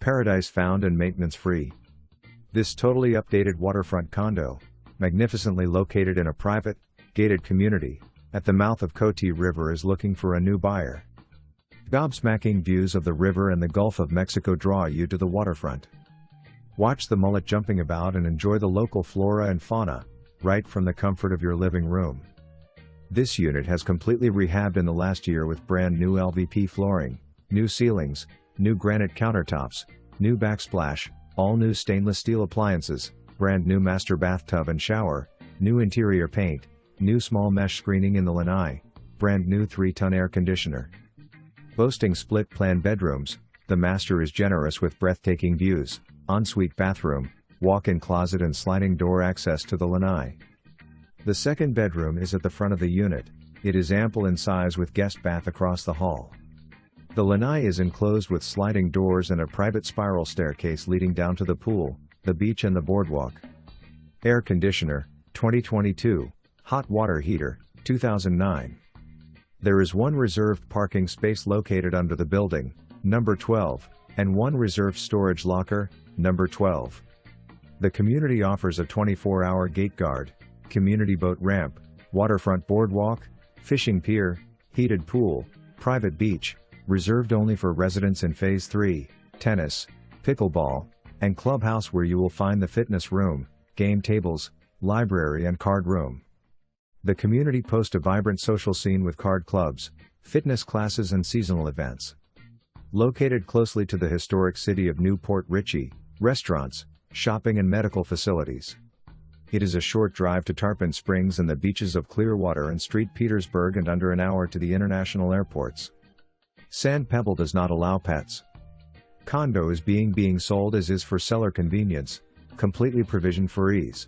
Paradise found and maintenance free. This totally updated waterfront condo, magnificently located in a private, gated community, at the mouth of Cotee River is looking for a new buyer. Gobsmacking views of the river and the Gulf of Mexico draw you to the waterfront. Watch the mullet jumping about and enjoy the local flora and fauna, right from the comfort of your living room. This unit has completely rehabbed in the last year with brand new LVP flooring, new ceilings, new granite countertops, new backsplash, all new stainless steel appliances, brand new master bathtub and shower, new interior paint, new small mesh screening in the lanai, brand new 3-ton air conditioner. Boasting split-plan bedrooms, the master is generous with breathtaking views, ensuite bathroom, walk-in closet and sliding door access to the lanai. The second bedroom is at the front of the unit. It is ample in size with guest bath across the hall. The lanai is enclosed with sliding doors and a private spiral staircase leading down to the pool, the beach and the boardwalk. Air conditioner, 2022, hot water heater, 2009. There is one reserved parking space located under the building, number 12, and one reserved storage locker, number 12. The community offers a 24-hour gate guard, community boat ramp, waterfront boardwalk, fishing pier, heated pool, private beach, reserved only for residents in Phase 3, tennis, pickleball, and clubhouse where you will find the fitness room, game tables, library and card room. The community posts a vibrant social scene with card clubs, fitness classes and seasonal events. Located closely to the historic city of Newport Richey, restaurants, shopping and medical facilities. It is a short drive to Tarpon Springs and the beaches of Clearwater and St Petersburg and under an hour to the international airports. Pebble does not allow pets. Condo is being sold as is for seller convenience, completely provisioned for ease.